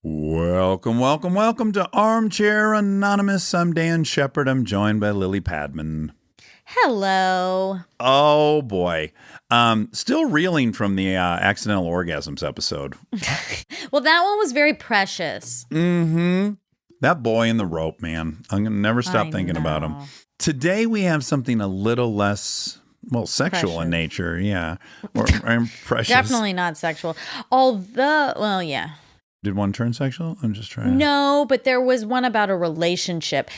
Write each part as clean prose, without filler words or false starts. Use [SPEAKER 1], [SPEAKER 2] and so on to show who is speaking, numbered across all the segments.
[SPEAKER 1] Welcome, welcome, welcome to Armchair Anonymous. I'm Dan Shepard. I'm joined by Lily Padman.
[SPEAKER 2] Hello.
[SPEAKER 1] Oh, boy. Still reeling from the accidental orgasms episode.
[SPEAKER 2] Well, that one was very precious.
[SPEAKER 1] Mm-hmm. That boy in the rope, man. I'm going to never stop thinking about him. Today we have something a little less, sexual in nature. Yeah. Or precious.
[SPEAKER 2] Definitely not sexual. Although, well, yeah.
[SPEAKER 1] Did one turn sexual? I'm just trying.
[SPEAKER 2] No, but there was one about a relationship.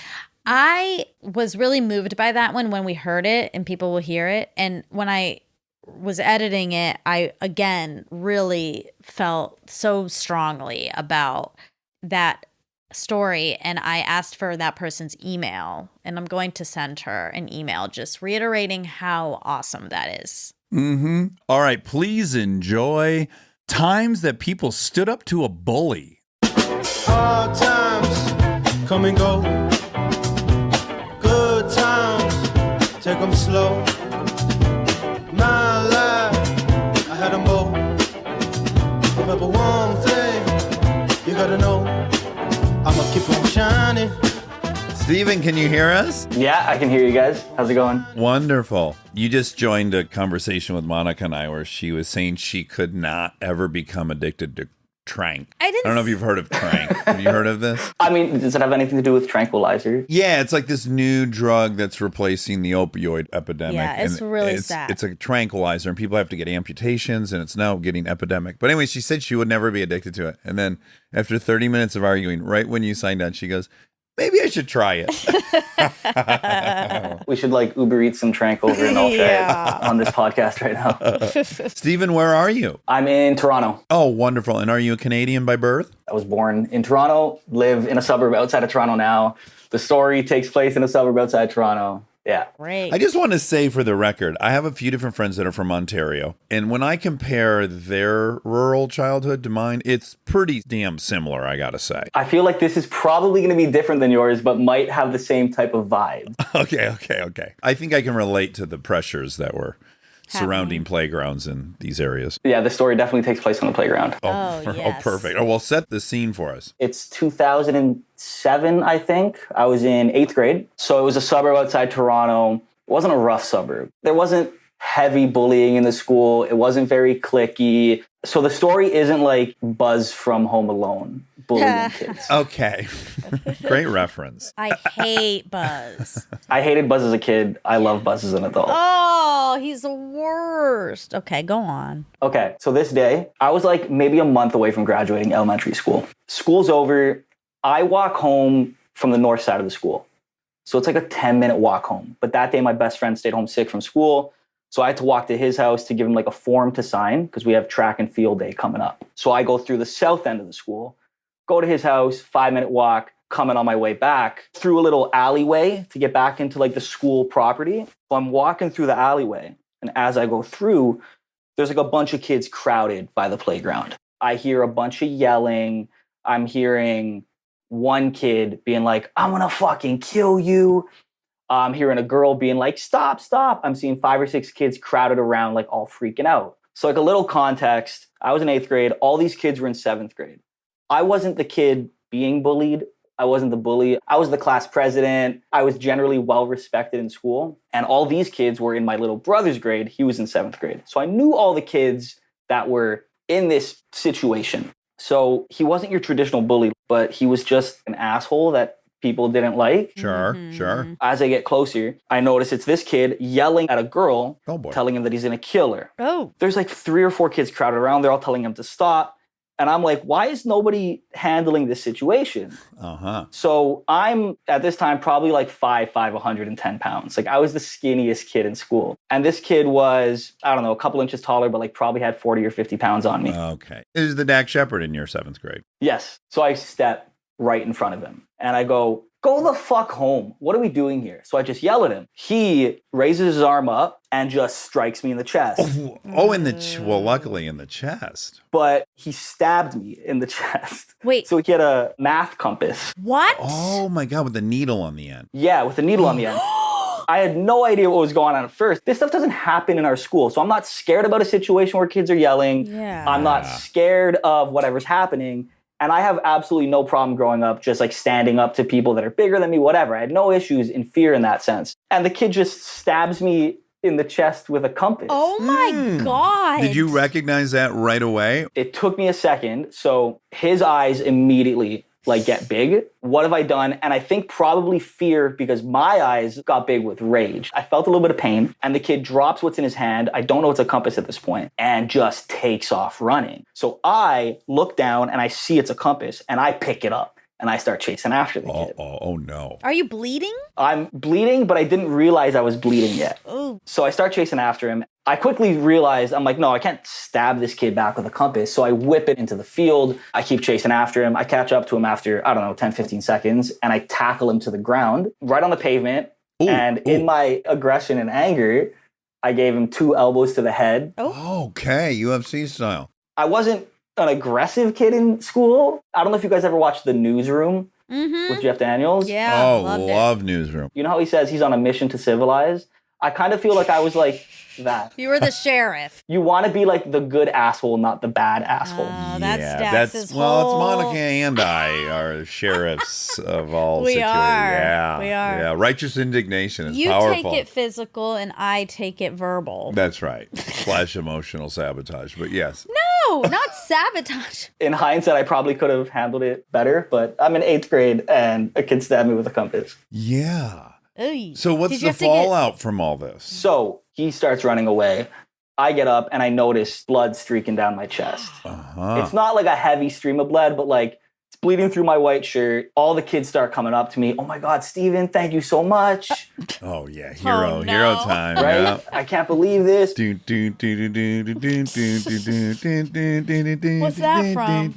[SPEAKER 2] I was really moved by that one when we heard it, and people will hear it. And when I was editing it, I, again, really felt so strongly about that story. And I asked for that person's email, and I'm going to send her an email just reiterating how awesome that is.
[SPEAKER 1] Mm-hmm. All right, please enjoy times that people stood up to a bully.
[SPEAKER 3] Hard times come and go. Good times, take them slow. My life, I had them both. Remember one thing, you gotta know, I'ma keep on shining.
[SPEAKER 1] Steven, can you hear us?
[SPEAKER 4] Yeah, I can hear you guys. How's it going?
[SPEAKER 1] Wonderful. You just joined a conversation with Monica and I where she was saying she could not ever become addicted to Trank. I don't know if you've heard of Trank. Have you heard of this?
[SPEAKER 4] I mean, does it have anything to do with tranquilizers?
[SPEAKER 1] Yeah, it's like this new drug that's replacing the opioid epidemic.
[SPEAKER 2] Yeah, it's really sad.
[SPEAKER 1] It's a tranquilizer, and people have to get amputations, and it's now getting epidemic. But anyway, she said she would never be addicted to it. And then after 30 minutes of arguing, right when you signed on, she goes, maybe I should try it.
[SPEAKER 4] We should Uber Eats some Trank over in Armchair on this podcast right now.
[SPEAKER 1] Steven, where are you?
[SPEAKER 4] I'm in Toronto.
[SPEAKER 1] Oh, wonderful. And are you a Canadian by birth?
[SPEAKER 4] I was born in Toronto, live in a suburb outside of Toronto now. The story takes place in a suburb outside Toronto. Yeah.
[SPEAKER 2] Great.
[SPEAKER 1] I just want to say for the record, I have a few different friends that are from Ontario. And when I compare their rural childhood to mine, it's pretty damn similar, I got to say.
[SPEAKER 4] I feel like this is probably going to be different than yours, but might have the same type of vibe.
[SPEAKER 1] Okay. I think I can relate to the pressures that were surrounding playgrounds in these areas.
[SPEAKER 4] Yeah, the story definitely takes place on the playground.
[SPEAKER 2] Yes.
[SPEAKER 1] Oh, perfect. Oh, well, set the scene for us.
[SPEAKER 4] It's 2007, I think. I was in 8th grade. So it was a suburb outside Toronto. It wasn't a rough suburb. There wasn't heavy bullying in the school. It wasn't very cliquey. So the story isn't like Buzz from Home Alone bullying kids.
[SPEAKER 1] Okay. Great reference.
[SPEAKER 2] I hate Buzz.
[SPEAKER 4] I hated Buzz as a kid. I love Buzz as an adult.
[SPEAKER 2] Oh, he's the worst. Okay, go on.
[SPEAKER 4] Okay, so this day, I was maybe a month away from graduating elementary school. School's over. I walk home from the north side of the school. So it's a 10-minute walk home. But that day, my best friend stayed home sick from school. So I had to walk to his house to give him a form to sign because we have track and field day coming up. So I go through the south end of the school, go to his house, 5-minute walk, coming on my way back through a little alleyway to get back into the school property. So I'm walking through the alleyway. And as I go through, there's a bunch of kids crowded by the playground. I hear a bunch of yelling. I'm hearing one kid being I'm gonna fucking kill you. I'm hearing a girl being stop. I'm seeing 5 or 6 kids crowded around, all freaking out. So a little context, I was in 8th grade. All these kids were in 7th grade. I wasn't the kid being bullied. I wasn't the bully. I was the class president. I was generally well respected in school. And all these kids were in my little brother's grade. He was in 7th grade. So I knew all the kids that were in this situation. So he wasn't your traditional bully, but he was just an asshole that people didn't like.
[SPEAKER 1] Sure.
[SPEAKER 4] As I get closer, I notice it's this kid yelling at a girl,
[SPEAKER 1] boy,
[SPEAKER 4] telling him that he's going to kill her.
[SPEAKER 2] Oh.
[SPEAKER 4] There's 3 or 4 kids crowded around. They're all telling him to stop. And I'm why is nobody handling this situation? So I'm, at this time, probably 5'5", 110 pounds. I was the skinniest kid in school. And this kid was, I don't know, a couple inches taller, but probably had 40 or 50 pounds on me.
[SPEAKER 1] Okay. Is the Dax Shepard in your 7th grade?
[SPEAKER 4] Yes. So I step right in front of him. And I go the fuck home. What are we doing here? So I just yell at him. He raises his arm up and just strikes me in the chest.
[SPEAKER 1] Luckily in the chest.
[SPEAKER 4] But he stabbed me in the chest.
[SPEAKER 2] Wait.
[SPEAKER 4] So he had a math compass.
[SPEAKER 2] What?
[SPEAKER 1] Oh my God, with a needle on the end.
[SPEAKER 4] Yeah, with a needle on the end. I had no idea what was going on at first. This stuff doesn't happen in our school. So I'm not scared about a situation where kids are yelling.
[SPEAKER 2] Yeah.
[SPEAKER 4] I'm not scared of whatever's happening. And I have absolutely no problem growing up just like standing up to people that are bigger than me, whatever. I had no issues in fear in that sense. And the kid just stabs me in the chest with a compass.
[SPEAKER 2] Oh my God.
[SPEAKER 1] Did you recognize that right away?
[SPEAKER 4] It took me a second. So his eyes immediately like get big. What have I done? And I think probably fear, because my eyes got big with rage. I felt a little bit of pain, and the kid drops what's in his hand. I don't know it's a compass at this point, and just takes off running. So I look down and I see it's a compass, and I pick it up and I start chasing after the kid.
[SPEAKER 1] Oh no.
[SPEAKER 2] Are you bleeding?
[SPEAKER 4] I'm bleeding, but I didn't realize I was bleeding yet.
[SPEAKER 2] Oh.
[SPEAKER 4] So I start chasing after him. I quickly realized, I'm like, no, I can't stab this kid back with a compass. So I whip it into the field. I keep chasing after him. I catch up to him after, I don't know, 10, 15 seconds. And I tackle him to the ground, right on the pavement. In my aggression and anger, I gave him 2 elbows to the head.
[SPEAKER 1] Oh. Okay, UFC style.
[SPEAKER 4] I wasn't an aggressive kid in school. I don't know if you guys ever watched The Newsroom with Jeff Daniels.
[SPEAKER 2] Yeah.
[SPEAKER 1] Love Newsroom.
[SPEAKER 4] You know how he says he's on a mission to civilize? I kind of feel like I was like that.
[SPEAKER 2] You were the sheriff.
[SPEAKER 4] You want to be like the good asshole, not the bad asshole.
[SPEAKER 2] Oh, that's Dax's whole...
[SPEAKER 1] It's Monica and I are sheriffs of all
[SPEAKER 2] We
[SPEAKER 1] situations.
[SPEAKER 2] are.
[SPEAKER 1] Yeah.
[SPEAKER 2] We are.
[SPEAKER 1] Yeah. Righteous indignation is
[SPEAKER 2] You
[SPEAKER 1] powerful.
[SPEAKER 2] take it physical and I take it verbal.
[SPEAKER 1] That's right. / emotional sabotage. But yes.
[SPEAKER 2] No, not sabotage.
[SPEAKER 4] In hindsight, I probably could have handled it better, but I'm in 8th grade and a kid stabbed me with a compass.
[SPEAKER 1] Yeah.
[SPEAKER 2] Oy.
[SPEAKER 1] So what's the fallout from all this?
[SPEAKER 4] So he starts running away. I get up and I notice blood streaking down my chest. It's not like a heavy stream of blood, but like it's bleeding through my white shirt. All the kids start coming up to me. Oh my God, Steven, thank you so much.
[SPEAKER 1] Oh yeah, hero time.
[SPEAKER 4] Right?
[SPEAKER 1] Yeah.
[SPEAKER 4] I can't believe this.
[SPEAKER 2] What's that from?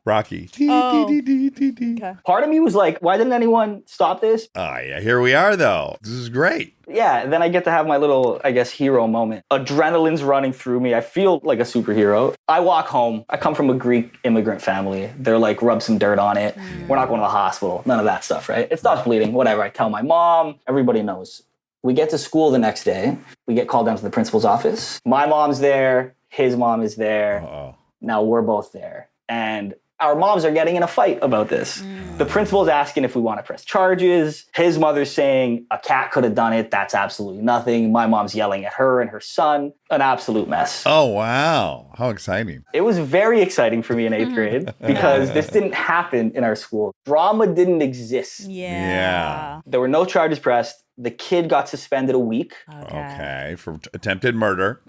[SPEAKER 1] Rocky.
[SPEAKER 2] Okay.
[SPEAKER 4] Part of me was like, why didn't anyone stop this?
[SPEAKER 1] Oh yeah, here we are though. This is great.
[SPEAKER 4] Yeah, then I get to have my little, I guess, hero moment. Adrenaline's running through me. I feel like a superhero. I walk home. I come from a Greek immigrant family. They're like, rub some dirt on it. We're not going to the hospital. None of that stuff, right? It stops bleeding, whatever. I tell my mom. Everybody knows. We get to school the next day. We get called down to the principal's office. My mom's there. His mom is there.
[SPEAKER 1] Uh-oh.
[SPEAKER 4] Now we're both there. And our moms are getting in a fight about this. The principal's asking if we want to press charges. His mother's saying a cat could have done it. That's absolutely nothing. My mom's yelling at her and her son. An absolute mess.
[SPEAKER 1] Oh, wow. How exciting.
[SPEAKER 4] It was very exciting for me in 8th grade because this didn't happen in our school. Drama didn't exist.
[SPEAKER 2] Yeah.
[SPEAKER 4] There were no charges pressed. The kid got suspended a week.
[SPEAKER 1] Okay. For attempted murder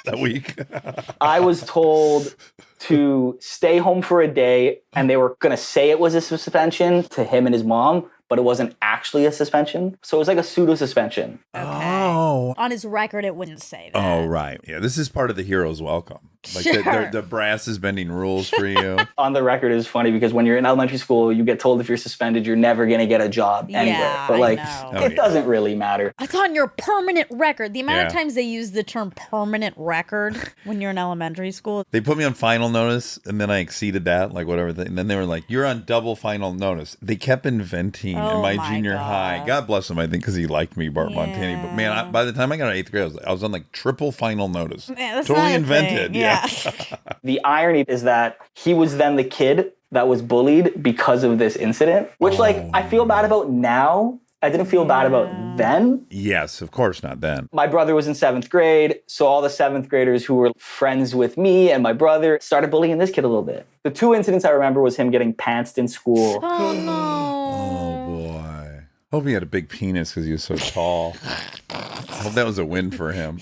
[SPEAKER 1] that week.
[SPEAKER 4] I was told to stay home for a day, and they were going to say it was a suspension to him and his mom, but it wasn't actually a suspension. So it was like a pseudo suspension.
[SPEAKER 1] Oh.
[SPEAKER 2] On his record, it wouldn't say that.
[SPEAKER 1] Oh, right. Yeah, this is part of the hero's welcome. Like the brass is bending rules for you.
[SPEAKER 4] On the record is funny because when you're in elementary school, you get told if you're suspended, you're never going to get a job anywhere.
[SPEAKER 2] Yeah,
[SPEAKER 4] But like,
[SPEAKER 2] I
[SPEAKER 1] know.
[SPEAKER 4] it doesn't really matter.
[SPEAKER 2] It's on your permanent record. The amount of
[SPEAKER 1] Yeah.
[SPEAKER 2] times they use the term permanent record when you're in elementary school.
[SPEAKER 1] They put me on final notice, and then I exceeded that, like whatever. And then they were like, you're on double final notice. They kept inventing in my junior high. God bless him, I think, because he liked me, Bart Montani. But man, by the time I got to 8th grade, I was on like triple final notice.
[SPEAKER 2] Man, that's
[SPEAKER 1] Totally
[SPEAKER 2] not a
[SPEAKER 1] invented.
[SPEAKER 2] thing.
[SPEAKER 1] Yeah.
[SPEAKER 4] The irony is that he was then the kid that was bullied because of this incident, which like I feel bad about now. I didn't feel bad about then.
[SPEAKER 1] Yes, of course not then.
[SPEAKER 4] My brother was in 7th grade, so all the 7th graders who were friends with me and my brother started bullying this kid a little bit. The 2 incidents I remember was him getting pantsed in school.
[SPEAKER 2] Oh, no.
[SPEAKER 1] Oh, boy. Hope he had a big penis because he was so tall. Hope that was a win for him.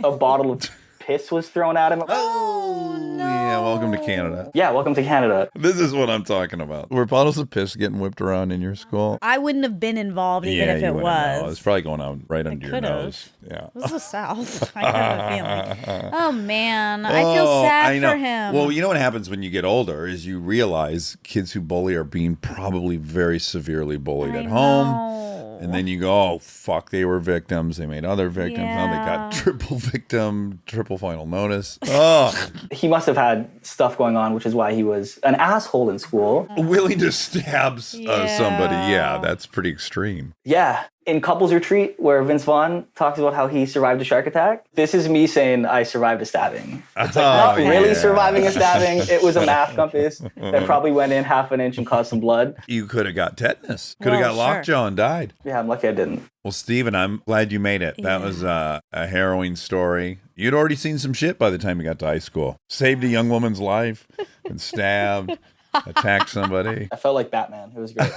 [SPEAKER 4] A bottle of piss was thrown at him.
[SPEAKER 2] Oh, no.
[SPEAKER 1] Yeah, welcome to Canada.
[SPEAKER 4] Yeah, welcome to Canada.
[SPEAKER 1] This is what I'm talking about. Were bottles of piss getting whipped around in your school?
[SPEAKER 2] I wouldn't have been involved even if
[SPEAKER 1] you
[SPEAKER 2] it
[SPEAKER 1] wouldn't
[SPEAKER 2] was.
[SPEAKER 1] know. It's probably going out right under your
[SPEAKER 2] could've.
[SPEAKER 1] nose. Yeah.
[SPEAKER 2] It was the South. I have a feeling. Oh, man. I feel sad for him.
[SPEAKER 1] Well, you know what happens when you get older is you realize kids who bully are being probably very severely bullied at home. And then you go, oh, fuck, they were victims. They made other victims. Now they got triple victim, triple final notice. Oh.
[SPEAKER 4] He must have had stuff going on, which is why he was an asshole in school.
[SPEAKER 1] Willing to stab somebody. Yeah, that's pretty extreme.
[SPEAKER 4] Yeah. In Couples Retreat, where Vince Vaughn talks about how he survived a shark attack, this is me saying I survived a stabbing. It's like not really surviving a stabbing. It was a math compass that probably went in half an inch and caused some blood.
[SPEAKER 1] You could have got tetanus. Could have got lockjaw and died.
[SPEAKER 4] Yeah, I'm lucky I didn't.
[SPEAKER 1] Well, Steven, I'm glad you made it. That was a harrowing story. You'd already seen some shit by the time you got to high school. Saved a young woman's life, been stabbed. Attack somebody.
[SPEAKER 4] I felt like Batman. It was great.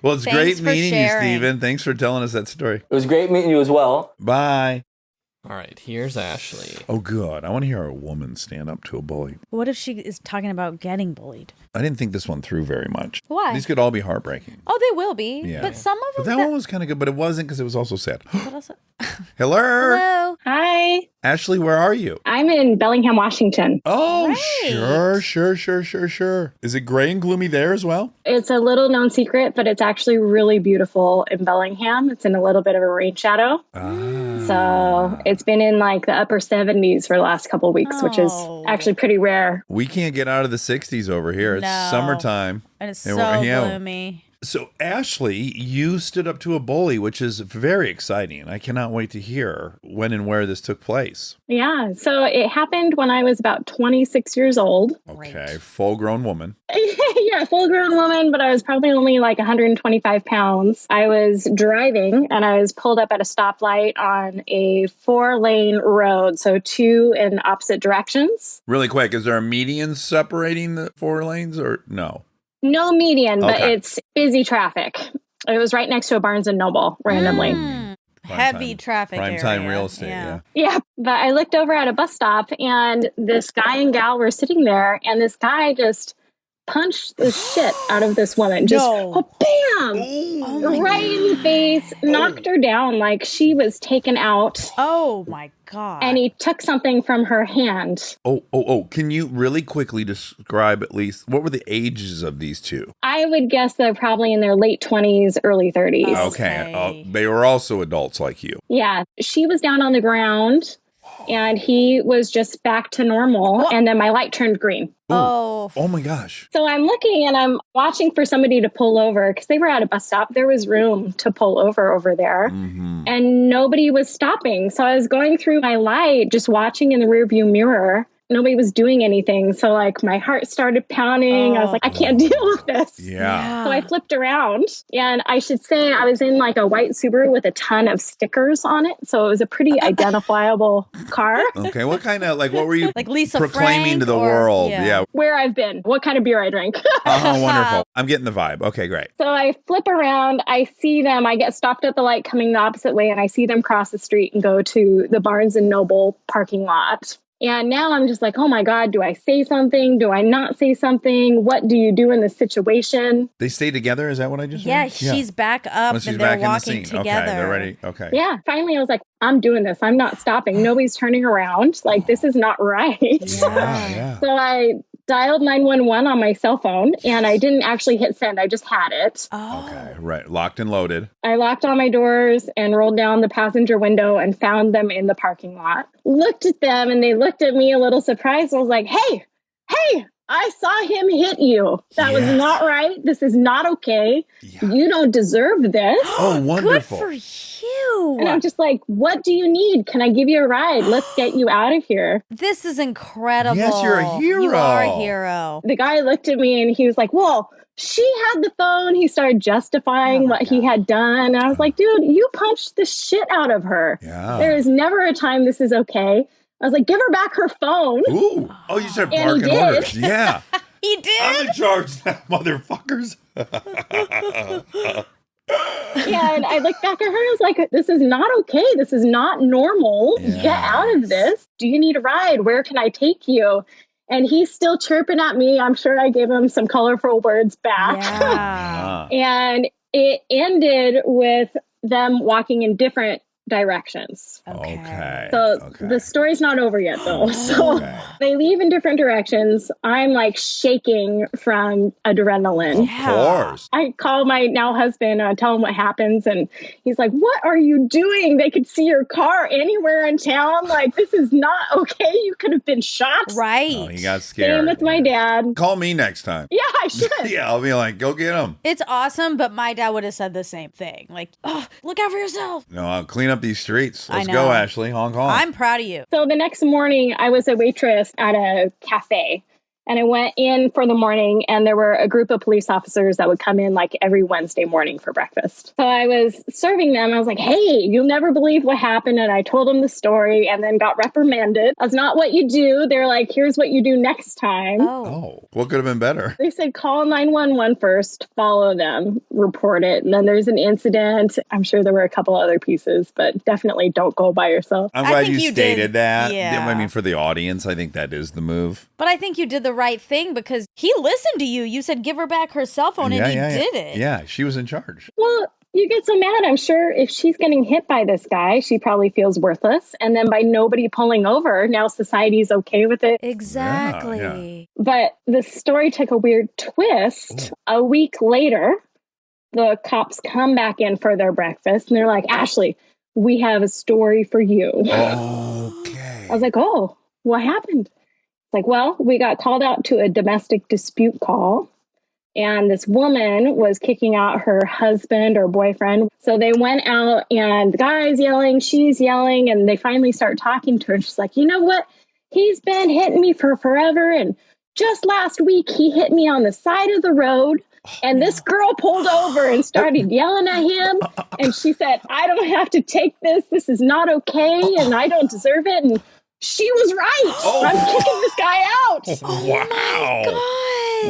[SPEAKER 1] Well, it's great meeting you, Steven. Thanks for telling us that story.
[SPEAKER 4] It was great meeting you as well.
[SPEAKER 1] Bye.
[SPEAKER 5] All right, here's Ashley.
[SPEAKER 1] Oh, good. I want to hear a woman stand up to a bully.
[SPEAKER 2] What if she is talking about getting bullied?
[SPEAKER 1] I didn't think this one through very much.
[SPEAKER 2] Why?
[SPEAKER 1] These could all be heartbreaking.
[SPEAKER 2] Oh, they will be.
[SPEAKER 1] Yeah.
[SPEAKER 2] But some of
[SPEAKER 1] But
[SPEAKER 2] them.
[SPEAKER 1] that one was kind of good, but it wasn't because it was also sad.
[SPEAKER 2] What else?
[SPEAKER 1] Hello.
[SPEAKER 2] Hello.
[SPEAKER 6] Hi,
[SPEAKER 1] Ashley, where are you?
[SPEAKER 6] I'm in Bellingham, Washington.
[SPEAKER 1] Oh,
[SPEAKER 2] Great.
[SPEAKER 1] sure. Is it gray and gloomy there as well?
[SPEAKER 6] It's a little known secret, but it's actually really beautiful in Bellingham. It's in a little bit of a rain shadow. So it's been in like the upper 70s for the last couple of weeks, which is actually pretty rare.
[SPEAKER 1] We can't get out of the 60s over here. It's
[SPEAKER 2] No.
[SPEAKER 1] summertime.
[SPEAKER 2] And it's
[SPEAKER 1] And
[SPEAKER 2] so
[SPEAKER 1] we're- yeah.
[SPEAKER 2] gloomy.
[SPEAKER 1] So, Ashley, you stood up to a bully, which is very exciting. I cannot wait to hear when and where this took place.
[SPEAKER 6] Yeah. So it happened when I was about 26 years old.
[SPEAKER 1] Okay, full-grown woman.
[SPEAKER 6] Yeah, full grown woman, but I was probably only like 125 pounds. I was driving and I was pulled up at a stoplight on a 4-lane road. So 2 in opposite directions.
[SPEAKER 1] Really quick, is there a median separating the 4 lanes or no?
[SPEAKER 6] No median, but
[SPEAKER 1] Okay.
[SPEAKER 6] it's busy traffic. It was right next to a Barnes and Noble randomly.
[SPEAKER 2] Heavy traffic
[SPEAKER 1] Prime
[SPEAKER 2] area.
[SPEAKER 1] time real estate, yeah.
[SPEAKER 6] Yeah, but I looked over at a bus stop and this guy and gal were sitting there and this guy just punched the shit out of this woman. Just bam! Right in the face, knocked her down like she was taken out.
[SPEAKER 2] Oh my God.
[SPEAKER 6] And he took something from her hand.
[SPEAKER 1] Oh. Can you really quickly describe at least what were the ages of these two?
[SPEAKER 6] I would guess they're probably in their late 20s, early 30s.
[SPEAKER 1] Okay. They were also adults like you.
[SPEAKER 6] Yeah, she was down on the ground and he was just back to normal. And then my light turned green.
[SPEAKER 2] Oh
[SPEAKER 1] my gosh.
[SPEAKER 6] So I'm looking and I'm watching for somebody to pull over because they were at a bus stop. There was room to pull over there and nobody was stopping. So I was going through my light, just watching in the rearview mirror. Nobody was doing anything. So like my heart started pounding. I was like, I can't deal with this.
[SPEAKER 1] Yeah.
[SPEAKER 6] So I flipped around and I should say I was in like a white Subaru with a ton of stickers on it. So it was a pretty identifiable car.
[SPEAKER 1] Okay. What kind of, what were you
[SPEAKER 2] like Lisa
[SPEAKER 1] proclaiming
[SPEAKER 2] Frank
[SPEAKER 1] to the
[SPEAKER 2] or-
[SPEAKER 1] world?
[SPEAKER 2] yeah.
[SPEAKER 6] Where I've been, what kind of beer I drink.
[SPEAKER 1] Oh, wonderful. I'm getting the vibe. Okay, great.
[SPEAKER 6] So I flip around, I see them, I get stopped at the light coming the opposite way, and I see them cross the street and go to the Barnes and Noble parking lot. And now I'm just like, oh my God, do I say something? Do I not say something? What do you do in this situation?
[SPEAKER 1] They stay together? Is that what I just
[SPEAKER 2] Yeah,
[SPEAKER 1] heard?
[SPEAKER 2] she's back up
[SPEAKER 1] She's
[SPEAKER 2] and
[SPEAKER 1] back
[SPEAKER 2] they're
[SPEAKER 1] in the
[SPEAKER 2] walking
[SPEAKER 1] scene.
[SPEAKER 2] together.
[SPEAKER 1] Okay, they're ready. Okay.
[SPEAKER 6] Yeah, finally I was like, I'm doing this. I'm not stopping. Nobody's turning around. Like, this is not right.
[SPEAKER 1] Yeah.
[SPEAKER 6] So I dialed 911 on my cell phone and I didn't actually hit send. I just had it.
[SPEAKER 1] Okay, right. Locked and loaded.
[SPEAKER 6] I locked all my doors and rolled down the passenger window and found them in the parking lot. Looked at them and they looked at me a little surprised. I was like, hey, I saw him hit you. That was not right. This is not okay.
[SPEAKER 1] Yeah.
[SPEAKER 6] You don't deserve this.
[SPEAKER 1] Oh, wonderful.
[SPEAKER 2] Good for you.
[SPEAKER 6] And I'm just like, what do you need? Can I give you a ride? Let's get you out of here.
[SPEAKER 2] This is incredible.
[SPEAKER 1] Yes, you're a hero.
[SPEAKER 2] You are a hero.
[SPEAKER 6] The guy looked at me and he was like, well, she had the phone. He started justifying what he had done. And I was like, dude, you punched the shit out of her.
[SPEAKER 1] Yeah.
[SPEAKER 6] There is never a time this is okay. I was like, give her back her phone.
[SPEAKER 1] Ooh. Oh, you said
[SPEAKER 6] And he
[SPEAKER 1] parking
[SPEAKER 6] did.
[SPEAKER 1] orders. Yeah.
[SPEAKER 2] He did?
[SPEAKER 1] I'm in charge now, motherfuckers.
[SPEAKER 6] Yeah, and I looked back at her and I was like, this is not okay. This is not normal. Get out of this. Do you need a ride? Where can I take you? And he's still chirping at me. I'm sure I gave him some colorful words back.
[SPEAKER 2] Yeah.
[SPEAKER 6] And it ended with them walking in different directions.
[SPEAKER 1] Okay.
[SPEAKER 6] So the story's not over yet, though. So they leave in different directions. I'm like shaking from adrenaline.
[SPEAKER 1] Of course.
[SPEAKER 6] I call my now husband, tell him what happens. And he's like, what are you doing? They could see your car anywhere in town. Like, this is not okay. You could have been shot.
[SPEAKER 2] Right.
[SPEAKER 1] Oh, he got scared.
[SPEAKER 6] Same with my dad.
[SPEAKER 1] Call me next time.
[SPEAKER 6] Yeah, I should.
[SPEAKER 1] Yeah, I'll be like, go get him.
[SPEAKER 2] It's awesome, but my dad would have said the same thing. Like, oh, look out for yourself.
[SPEAKER 1] No, I'll clean up these streets.
[SPEAKER 2] I
[SPEAKER 1] Let's
[SPEAKER 2] know.
[SPEAKER 1] go, Ashley. Honk, honk.
[SPEAKER 2] I'm proud of you.
[SPEAKER 6] So the next morning, I was a waitress at a cafe. And I went in for the morning, and there were a group of police officers that would come in like every Wednesday morning for breakfast. So I was serving them. I was like, hey, you'll never believe what happened. And I told them the story and then got reprimanded. That's not what you do. They're like, here's what you do next time.
[SPEAKER 1] Oh, what could have been better?
[SPEAKER 6] They said, call 911 first, follow them, report it. And then there's an incident. I'm sure there were a couple other pieces, but definitely don't go by yourself.
[SPEAKER 1] I'm
[SPEAKER 2] I
[SPEAKER 1] glad
[SPEAKER 2] think
[SPEAKER 1] you
[SPEAKER 2] you
[SPEAKER 1] stated
[SPEAKER 2] did.
[SPEAKER 1] that.
[SPEAKER 2] Yeah.
[SPEAKER 1] I mean, for the audience, I think that is the move.
[SPEAKER 2] But I think you did the right thing because he listened to you. You said give her back her cell phone and he did it.
[SPEAKER 1] Yeah, she was in charge.
[SPEAKER 6] Well, you get so mad. I'm sure if she's getting hit by this guy, she probably feels worthless. And then by nobody pulling over, now society's okay with it.
[SPEAKER 2] Exactly.
[SPEAKER 1] Yeah.
[SPEAKER 6] But the story took a weird twist. A week later, the cops come back in for their breakfast and they're like, Ashley, we have a story for you.
[SPEAKER 1] Okay.
[SPEAKER 6] I was like, oh, what happened? Like, well, we got called out to a domestic dispute call, and this woman was kicking out her husband or boyfriend. So they went out, and the guy's yelling, she's yelling, and they finally start talking to her. She's like, you know what? He's been hitting me for forever, and just last week, he hit me on the side of the road. And this girl pulled over and started yelling at him. And she said, I don't have to take this. This is not okay, and I don't deserve it. And she was right. I'm kicking this guy out.
[SPEAKER 1] Wow.
[SPEAKER 2] God.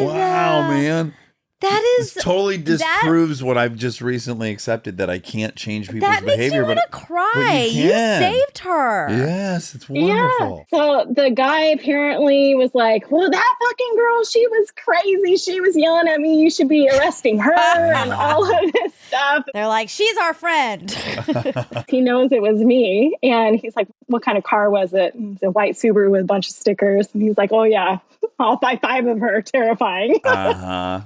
[SPEAKER 1] Wow, man.
[SPEAKER 2] That is
[SPEAKER 1] This totally disproves what I've just recently accepted, that I can't change people's
[SPEAKER 2] that makes
[SPEAKER 1] behavior.
[SPEAKER 2] me want to cry. You
[SPEAKER 1] can.
[SPEAKER 2] saved her.
[SPEAKER 1] Yes, it's wonderful.
[SPEAKER 6] Yeah. So the guy apparently was like, well, that fucking girl, she was crazy. She was yelling at me. You should be arresting her and all of this stuff.
[SPEAKER 2] They're like, she's our friend.
[SPEAKER 6] He knows it was me. And he's like, what kind of car was it? And it's a white Subaru with a bunch of stickers. And he's like, oh, yeah, all 5 of her. Terrifying.
[SPEAKER 1] Wow.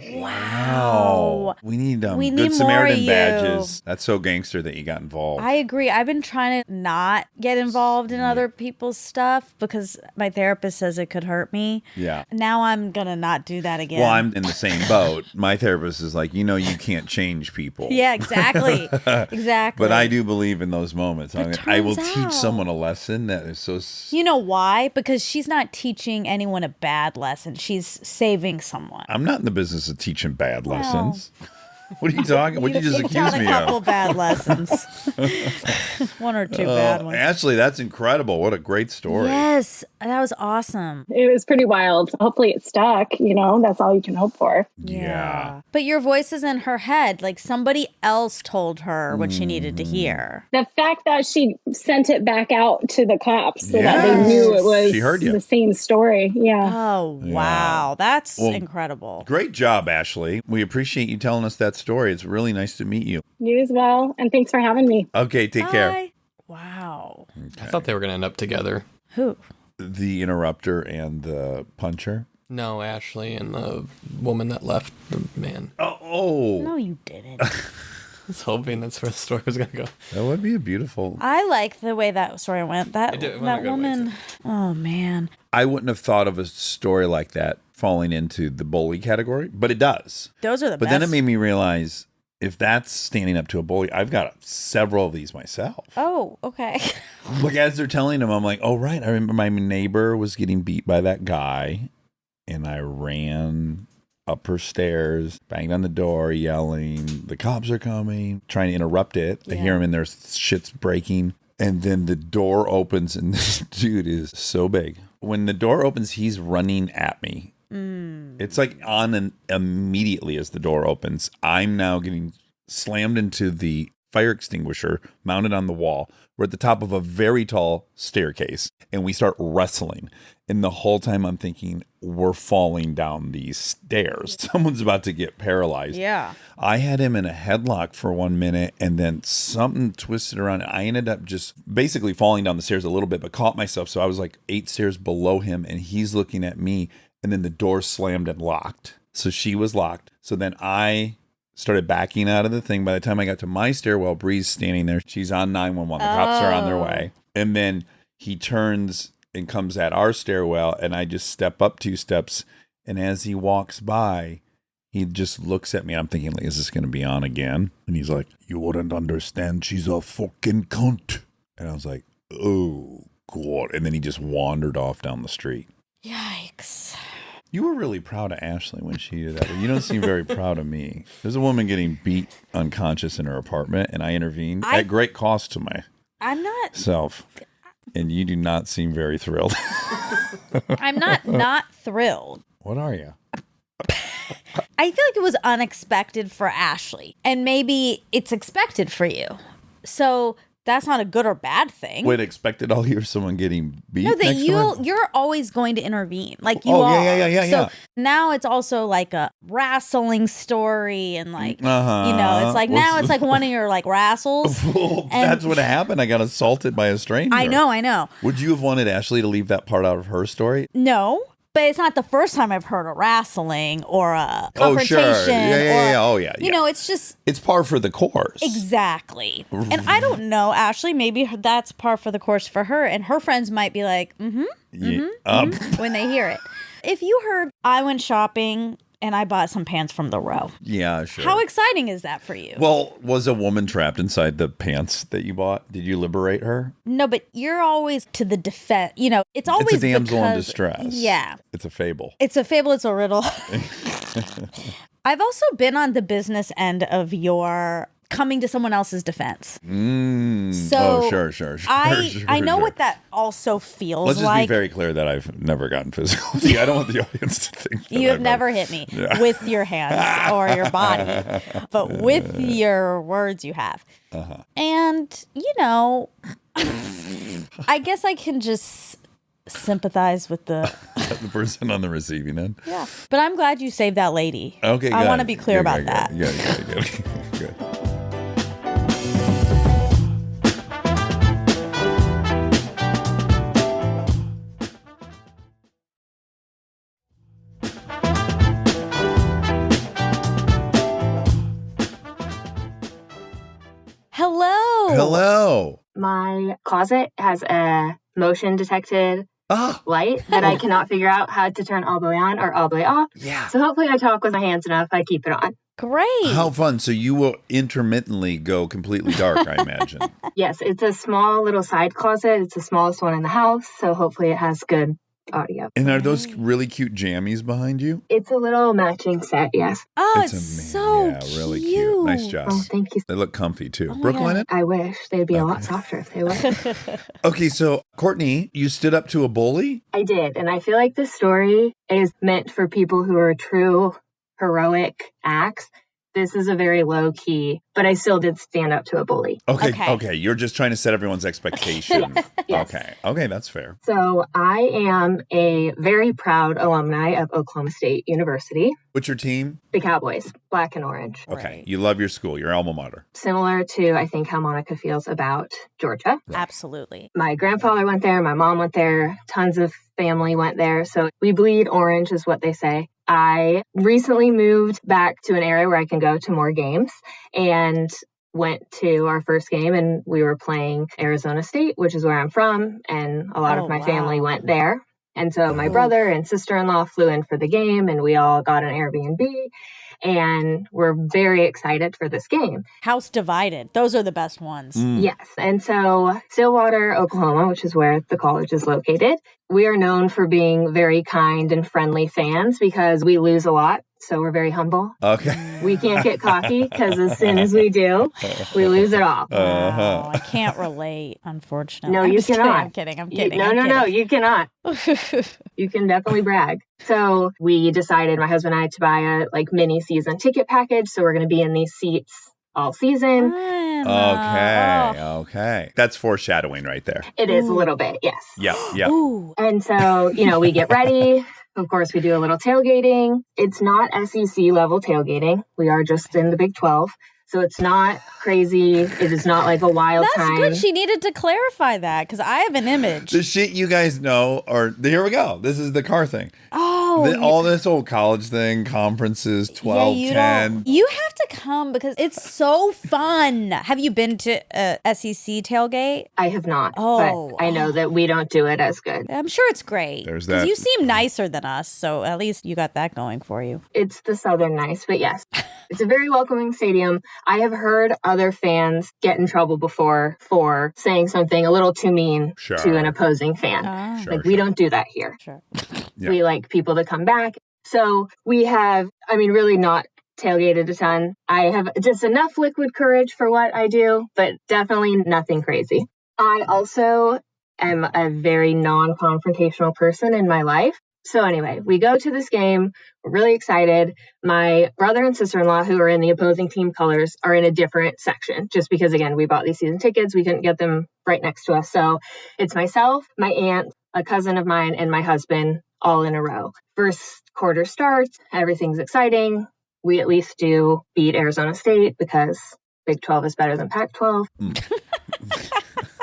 [SPEAKER 1] We need
[SPEAKER 2] We
[SPEAKER 1] Good
[SPEAKER 2] need
[SPEAKER 1] Samaritan
[SPEAKER 2] more of you.
[SPEAKER 1] badges. That's so gangster that you got involved.
[SPEAKER 2] I agree. I've been trying to not get involved in other people's stuff because my therapist says it could hurt me.
[SPEAKER 1] Yeah.
[SPEAKER 2] Now I'm going to not do that again.
[SPEAKER 1] Well, I'm in the same boat. My therapist is like, you can't change people.
[SPEAKER 2] Yeah, exactly. Exactly.
[SPEAKER 1] But I do believe in those moments. I will
[SPEAKER 2] turns
[SPEAKER 1] teach
[SPEAKER 2] out-
[SPEAKER 1] someone a lesson that is so...
[SPEAKER 2] You know why? Because she's not teaching anyone a bad lesson. She's saving someone.
[SPEAKER 1] I'm not in the business of teaching bad lessons. What are you talking? What did you just
[SPEAKER 2] You've taught
[SPEAKER 1] accuse me
[SPEAKER 2] a couple
[SPEAKER 1] of?
[SPEAKER 2] bad lessons. One or two bad ones.
[SPEAKER 1] Ashley, that's incredible. What a great story.
[SPEAKER 2] Yes, that was awesome.
[SPEAKER 6] It was pretty wild. Hopefully it stuck. That's all you can hope for.
[SPEAKER 1] Yeah.
[SPEAKER 2] But your voice is in her head. Like somebody else told her what she needed to hear.
[SPEAKER 6] The fact that she sent it back out to the cops so that
[SPEAKER 1] Yes.
[SPEAKER 6] they knew it was
[SPEAKER 1] She heard you.
[SPEAKER 6] the same story. Yeah.
[SPEAKER 2] Oh, wow. That's
[SPEAKER 1] Well,
[SPEAKER 2] incredible.
[SPEAKER 1] Great job, Ashley. We appreciate you telling us that story. It's really nice to meet you.
[SPEAKER 6] You as well. And thanks for having me.
[SPEAKER 1] Okay, take care.
[SPEAKER 2] Bye. Wow.
[SPEAKER 5] I thought they were going to end up together.
[SPEAKER 2] Who?
[SPEAKER 1] The interrupter and the puncher.
[SPEAKER 5] No, Ashley and the woman that left the man.
[SPEAKER 1] Oh.
[SPEAKER 2] No, you didn't.
[SPEAKER 5] I was hoping that's where the story was going to go.
[SPEAKER 1] That would be a beautiful...
[SPEAKER 2] I like the way that story went. That
[SPEAKER 5] It went a
[SPEAKER 2] that
[SPEAKER 5] good way,
[SPEAKER 2] woman. Oh man.
[SPEAKER 1] I wouldn't have thought of a story like that falling into the bully category, but it does.
[SPEAKER 2] Those are the
[SPEAKER 1] But
[SPEAKER 2] best.
[SPEAKER 1] then it made me realize if that's standing up to a bully, I've got several of these myself.
[SPEAKER 2] Oh, okay.
[SPEAKER 1] Like as they're telling them, I'm like, oh, right. I remember my neighbor was getting beat by that guy, and I ran up her stairs, banged on the door, yelling, the cops are coming, trying to interrupt it. I hear him in there, shit's breaking. And then the door opens, and this dude is so big. When the door opens, he's running at me. It's like on and immediately as the door opens, I'm now getting slammed into the fire extinguisher mounted on the wall. We're at the top of a very tall staircase, and we start wrestling. And the whole time I'm thinking, we're falling down these stairs. Someone's about to get paralyzed.
[SPEAKER 2] Yeah.
[SPEAKER 1] I had him in a headlock for 1 minute, and then something twisted around. I ended up just basically falling down the stairs a little bit, but caught myself. So I was like 8 stairs below him, and he's looking at me, and then the door slammed and locked. So she was locked. So then I started backing out of the thing. By the time I got to my stairwell, Bree's standing there. She's on 911. The cops are on their way. And then he turns and comes at our stairwell, and I just step up 2 steps. And as he walks by, he just looks at me. I'm thinking, like, is this going to be on again? And he's like, you wouldn't understand. She's a fucking cunt. And I was like, oh, God. And then he just wandered off down the street.
[SPEAKER 2] Yikes.
[SPEAKER 1] You were really proud of Ashley when she did that. But you don't seem very proud of me. There's a woman getting beat unconscious in her apartment, and I intervened at great cost to myself. And you do not seem very thrilled.
[SPEAKER 2] I'm not thrilled.
[SPEAKER 1] What are you?
[SPEAKER 2] I feel like it was unexpected for Ashley, and maybe it's expected for you. So that's not a good or bad thing.
[SPEAKER 1] Wait, expected I'll hear someone getting beat?
[SPEAKER 2] No, that you're always going to intervene. Like you are.
[SPEAKER 1] Yeah.
[SPEAKER 2] So now it's also like a wrestling story, and like, it's like now it's like one of your like wrestles.
[SPEAKER 1] Well, that's what happened. I got assaulted by a stranger.
[SPEAKER 2] I know.
[SPEAKER 1] Would you have wanted Ashley to leave that part out of her story?
[SPEAKER 2] No. But it's not the first time I've heard of wrestling or a confrontation.
[SPEAKER 1] Oh, sure. Yeah.
[SPEAKER 2] You know, it's just...
[SPEAKER 1] It's par for the course.
[SPEAKER 2] Exactly. And I don't know, Ashley, maybe that's par for the course for her. And her friends might be like, when they hear it. If you heard, I went shopping and I bought some pants from the row.
[SPEAKER 1] Yeah, sure.
[SPEAKER 2] How exciting is that for you?
[SPEAKER 1] Well, was a woman trapped inside the pants that you bought? Did you liberate her?
[SPEAKER 2] No, but you're always to the defense. You know, it's always
[SPEAKER 1] It's a damsel in distress.
[SPEAKER 2] Yeah.
[SPEAKER 1] It's a fable.
[SPEAKER 2] It's a fable. It's a riddle. I've also been on the business end of your coming to someone else's defense. So
[SPEAKER 1] sure.
[SPEAKER 2] I know what that also feels
[SPEAKER 1] Let's just
[SPEAKER 2] like.
[SPEAKER 1] be very clear that I've never gotten physical with you. I don't want the audience to think that
[SPEAKER 2] you have never hit me with your hands or your body, but with your words you have. And, you know, I guess I can just sympathize with the
[SPEAKER 1] person on the receiving end.
[SPEAKER 2] Yeah. But I'm glad you saved that lady.
[SPEAKER 1] Okay,
[SPEAKER 2] I want to be clear about that.
[SPEAKER 1] Good. Hello.
[SPEAKER 7] My closet has a motion detected light that I cannot figure out how to turn all the way on or all the way off.
[SPEAKER 1] Yeah.
[SPEAKER 7] So hopefully I talk with my hands enough, I keep it on.
[SPEAKER 2] Great.
[SPEAKER 1] How fun. So you will intermittently go completely dark, I imagine.
[SPEAKER 7] Yes, it's a small little side closet. It's the smallest one in the house. So hopefully it has good audio.
[SPEAKER 1] And are those really cute jammies behind you?
[SPEAKER 7] It's a little matching set, yes.
[SPEAKER 2] Oh, it's so
[SPEAKER 1] really cute. Nice job.
[SPEAKER 7] Oh, thank you.
[SPEAKER 1] They look comfy too.
[SPEAKER 2] Oh
[SPEAKER 1] Brooklyn?
[SPEAKER 7] I wish they'd be a lot softer if they were.
[SPEAKER 1] Okay, so Courtney, you stood up to a bully?
[SPEAKER 7] I did. And I feel like this story is meant for people who are true heroic acts. This is a very low key, but I still did stand up to a bully.
[SPEAKER 1] Okay. You're just trying to set everyone's expectation.
[SPEAKER 7] Yes.
[SPEAKER 1] Okay, that's fair.
[SPEAKER 7] So I am a very proud alumni of Oklahoma State University.
[SPEAKER 1] What's your team?
[SPEAKER 7] The Cowboys, black and orange.
[SPEAKER 1] Okay,
[SPEAKER 2] Right.
[SPEAKER 1] You love your school, your alma mater.
[SPEAKER 7] Similar to, I think, how Monica feels about Georgia.
[SPEAKER 2] Absolutely.
[SPEAKER 7] My grandfather went there, my mom went there, tons of family went there. So we bleed orange is what they say. I recently moved back to an area where I can go to more games and went to our first game, and we were playing Arizona State, which is where I'm from, and a lot of my family went there. And so my brother and sister-in-law flew in for the game, and we all got an Airbnb, and we're very excited for this game.
[SPEAKER 2] House divided. Those are the best ones.
[SPEAKER 7] Yes. And so Stillwater, Oklahoma, which is where the college is located, we are known for being very kind and friendly fans because we lose a lot. So we're very humble.
[SPEAKER 1] Okay.
[SPEAKER 7] We can't get cocky because as soon as we do, we lose it all.
[SPEAKER 2] Wow, I can't relate, unfortunately.
[SPEAKER 7] No,
[SPEAKER 2] I'm
[SPEAKER 7] you
[SPEAKER 2] just
[SPEAKER 7] cannot.
[SPEAKER 2] I'm kidding. I'm kidding.
[SPEAKER 7] No, you cannot. You can definitely brag. So we decided, my husband and I, to buy a mini season ticket package. So we're going to be in these seats all season.
[SPEAKER 1] Okay. That's foreshadowing right there.
[SPEAKER 7] It is a little bit, yes.
[SPEAKER 1] Yeah.
[SPEAKER 2] Ooh.
[SPEAKER 7] And so, we get ready. Of course, we do a little tailgating. It's not SEC level tailgating. We are just in the Big 12. So it's not crazy. It is not like a wild time.
[SPEAKER 2] That's good. She needed to clarify that because I have an image.
[SPEAKER 1] The shit you guys know are, here we go. This is the car thing.
[SPEAKER 2] Oh.
[SPEAKER 1] All this old college thing, conferences, 12, 10.
[SPEAKER 2] You have to come because it's so fun. Have you been to a SEC tailgate?
[SPEAKER 7] I have not.
[SPEAKER 2] Oh.
[SPEAKER 7] But I know that we don't do it as good.
[SPEAKER 2] I'm sure it's great.
[SPEAKER 1] There's that.
[SPEAKER 2] You seem nicer than us, so at least you got that going for you.
[SPEAKER 7] It's the Southern nice, but yes. It's a very welcoming stadium. I have heard other fans get in trouble before for saying something a little too mean to an opposing fan. We don't do that here.
[SPEAKER 2] Sure.
[SPEAKER 1] Yeah.
[SPEAKER 7] We like people to come back. So we have, really not tailgated a ton. I have just enough liquid courage for what I do, but definitely nothing crazy. I also am a very non-confrontational person in my life. So anyway, we go to this game. We're really excited. My brother and sister-in-law, who are in the opposing team colors, are in a different section. Just because, again, we bought these season tickets. We couldn't get them right next to us. So it's myself, my aunt, a cousin of mine, and my husband all in a row. First quarter starts. Everything's exciting. We at least do beat Arizona State because Big 12 is better than Pac-12.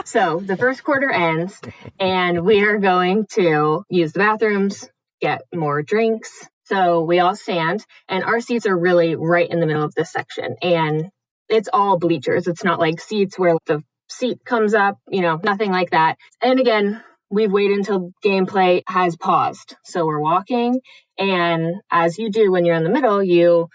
[SPEAKER 7] So the first quarter ends, and we are going to use the bathrooms, get more drinks. So we all stand, and our seats are really right in the middle of this section. And it's all bleachers. It's not like seats where the seat comes up, nothing like that. And again, we've waited until gameplay has paused. So we're walking, and as you do when you're in the middle, you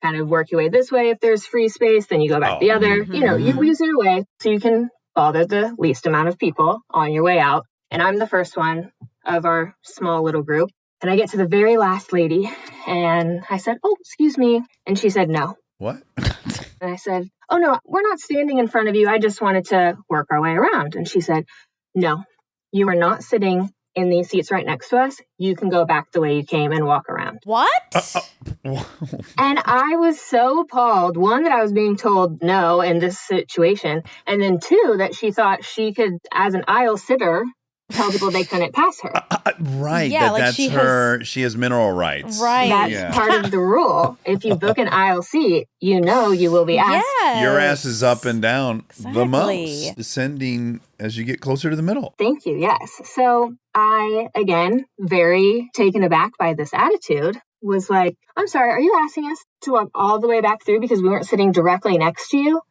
[SPEAKER 7] kind of work your way this way if there's free space, then you go back the other. You use your way so you can bother the least amount of people on your way out. And I'm the first one of our small little group. And I get to the very last lady, and I said, "Oh, excuse me." And she said, "No."
[SPEAKER 1] What?
[SPEAKER 7] And I said, "Oh, no, we're not standing in front of you. I just wanted to work our way around." And she said, "No, you are not sitting in these seats right next to us. You can go back the way you came and walk around."
[SPEAKER 2] What?
[SPEAKER 7] And I was so appalled, one, that I was being told no in this situation, and then two, that she thought she could, as an aisle sitter, tell people they couldn't pass her.
[SPEAKER 1] Right.
[SPEAKER 2] Yeah,
[SPEAKER 1] that's her. She has mineral rights.
[SPEAKER 2] Right.
[SPEAKER 7] That's part of the rule. If you book an aisle seat, you will be asked.
[SPEAKER 2] Yes.
[SPEAKER 1] Your ass is up and down the
[SPEAKER 2] Exactly.
[SPEAKER 1] most, descending as you get closer to the middle.
[SPEAKER 7] Thank you. Yes. So I, again, very taken aback by this attitude, was like, "I'm sorry, are you asking us to walk all the way back through because we weren't sitting directly next to you?"